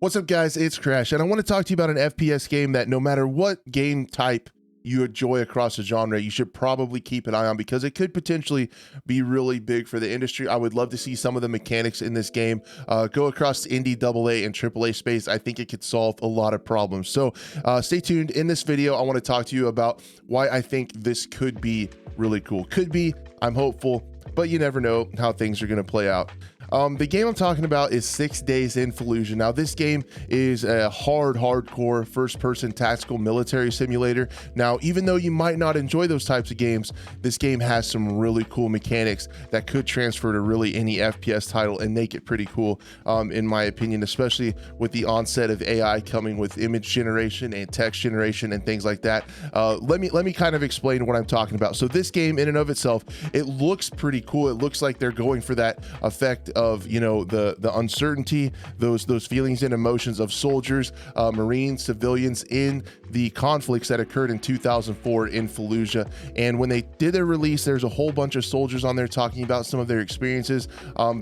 What's up, guys? It's Crash, and I want to talk to you about an FPS game that no matter what game type you enjoy across the genre, you should probably keep an eye on because it could potentially be really big for the industry. I would love to see some of the mechanics in this game go across the indie AA and AAA space. I think it could solve a lot of problems. So stay tuned. In this video, I want to talk to you about why I think this could be really cool. Could be, I'm hopeful, but you never know how things are going to play out. The game I'm talking about is 6 Days in Fallujah. Now, this game is a hardcore first-person tactical military simulator. Now, even though you might not enjoy those types of games, this game has some really cool mechanics that could transfer to really any FPS title and make it pretty cool, in my opinion, especially with the onset of AI coming with image generation and text generation and things like that. Let me kind of explain what I'm talking about. So this game in and of itself, it looks pretty cool. It looks like they're going for that effect of, you know, the uncertainty, those feelings and emotions of soldiers, Marines, civilians in the conflicts that occurred in 2004 in Fallujah. And when they did their release, there's a whole bunch of soldiers on there talking about some of their experiences.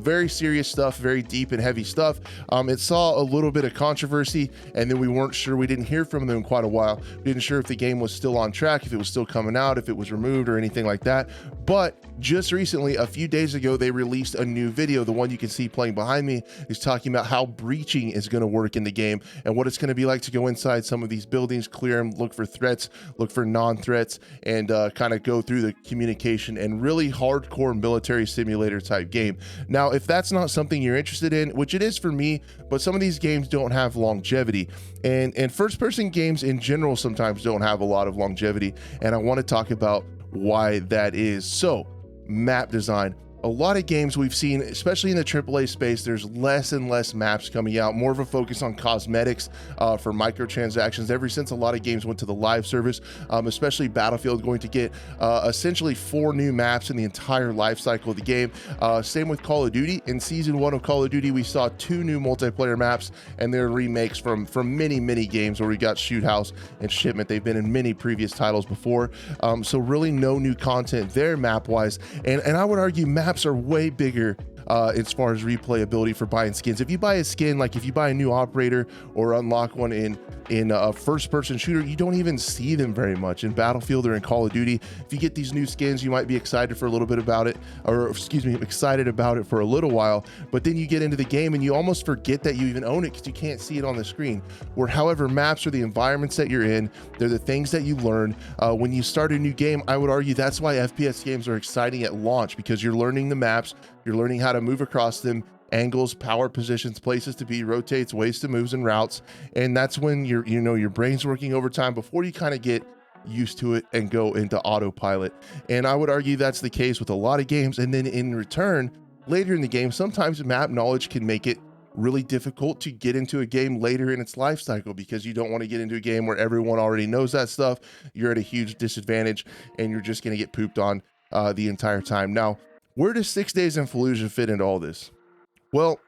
Very serious stuff, very deep and heavy stuff. It saw a little bit of controversy, and then we weren't sure. We didn't hear from them in quite a while. We didn't sure if the game was still on track, if it was still coming out, if it was removed or anything like that. But just recently, a few days ago, they released a new video. The one you can see playing behind me is talking about how breaching is going to work in the game and what it's going to be like to go inside some of these buildings, clear them, look for threats, look for non-threats, and kind of go through the communication and really hardcore military simulator type game. Now, if that's not something you're interested in, which it is for me, but some of these games don't have longevity, and first-person games in general sometimes don't have a lot of longevity, and I want to talk about why that is. So, map design. A lot of games we've seen, especially in the AAA space, there's less and less maps coming out, more of a focus on cosmetics for microtransactions. Ever since a lot of games went to the live service, especially Battlefield going to get essentially 4 new maps in the entire life cycle of the game. Same with Call of Duty. In Season 1 of Call of Duty, we saw 2 new multiplayer maps, and they're remakes from many games where we got Shoot House and Shipment. They've been in many previous titles before. So really no new content there map-wise. And I would argue maps are way bigger as far as replayability for buying skins. If you buy a skin, like if you buy a new operator or unlock one in a first-person shooter, you don't even see them very much. In Battlefield or in Call of Duty, if you get these new skins, you might be excited for a little bit about it, or excuse me, excited about it for a little while, but then you get into the game and you almost forget that you even own it because you can't see it on the screen. Where, however, maps are the environments that you're in, they're the things that you learn. When you start a new game, I would argue that's why FPS games are exciting at launch, because you're learning the maps, you're learning how to move across them, angles, power positions, places to be, rotates, ways to moves and routes. And that's when your brain's working overtime before you kind of get used to it and go into autopilot. And I would argue that's the case with a lot of games. And then in return, later in the game, sometimes map knowledge can make it really difficult to get into a game later in its life cycle, because you don't want to get into a game where everyone already knows that stuff. You're at a huge disadvantage and you're just going to get pooped on the entire time. Now, where does 6 Days in Fallujah fit into all this? Well,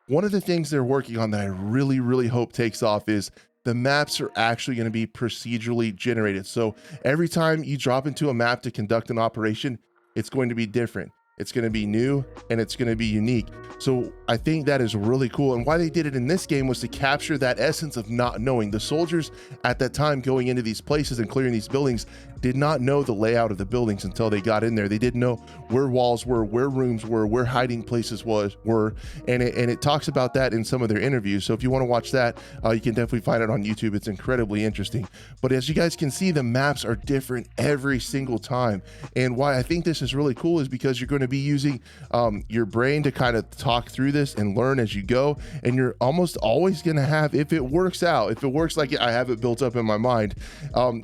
one of the things they're working on that I really hope takes off is the maps are actually going to be procedurally generated. So every time you drop into a map to conduct an operation, it's going to be different. It's going to be new and it's going to be unique. So I think that is really cool. And why they did it in this game was to capture that essence of not knowing. The soldiers at that time going into these places and clearing these buildings did not know the layout of the buildings until they got in there. They didn't know where walls were, where rooms were, where hiding places were. And it talks about that in some of their interviews. So if you want to watch that, you can definitely find it on YouTube. It's incredibly interesting. But as you guys can see, the maps are different every single time. And why I think this is really cool is because you're going to be using your brain to kind of talk through this and learn as you go. And you're almost always going to have, if it works out, if it works like I have it built up in my mind,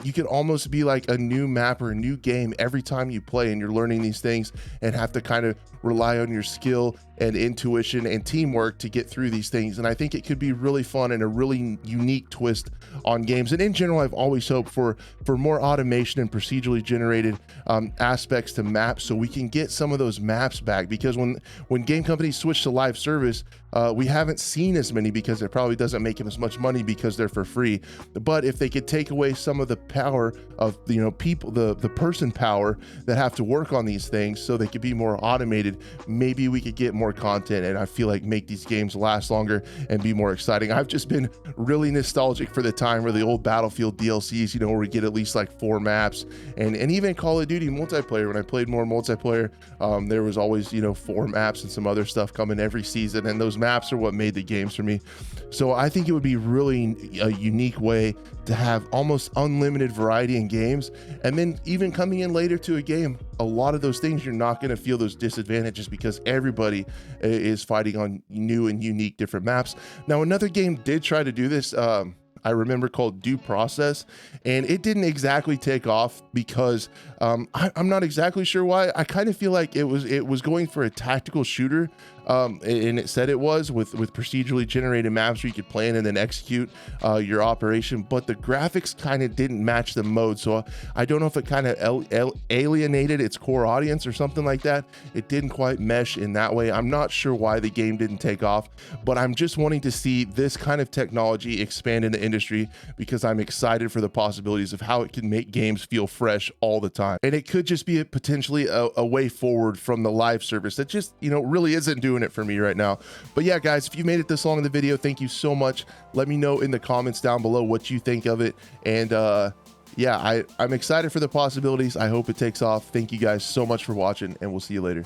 you can almost be like a new map or a new game every time you play, and you're learning these things and have to kind of rely on your skill and intuition and teamwork to get through these things. And I think it could be really fun and a really unique twist on games. And in general, I've always hoped for more automation and procedurally generated aspects to maps, so we can get some of those maps back. Because when game companies switch to live service, we haven't seen as many, because it probably doesn't make them as much money because they're for free. But if they could take away some of the power of, you know, people, the person power that have to work on these things, so they could be more automated, maybe we could get more more content, and I feel like make these games last longer and be more exciting. I've just been really nostalgic for the time where the old Battlefield DLCs, you know, where we get at least like 4 maps, and even Call of Duty multiplayer. When I played more multiplayer, there was always, you know, 4 maps and some other stuff coming every season, and those maps are what made the games for me. So I think it would be really a unique way to have almost unlimited variety in games, and then even coming in later to a game, a lot of those things you're not going to feel those disadvantages because everybody is fighting on new and unique different maps. Now, another game did try to do this, I remember, called Due Process, and it didn't exactly take off because I'm not exactly sure why. I kind of feel like it was going for a tactical shooter, and it said it was with procedurally generated maps where you could plan and then execute your operation, but the graphics kind of didn't match the mode. So I don't know if it kind of alienated its core audience or something like that. It didn't quite mesh in that way. I'm not sure why the game didn't take off, but I'm just wanting to see this kind of technology expand in the industry because I'm excited for the possibilities of how it can make games feel fresh all the time. And it could just be potentially a way forward from the live service that just, you know, really isn't doing it for me right now. But yeah, guys, if you made it this long in the video, thank you so much. Let me know in the comments down below what you think of it. And yeah, I'm excited for the possibilities. I hope it takes off. Thank you guys so much for watching, and we'll see you later.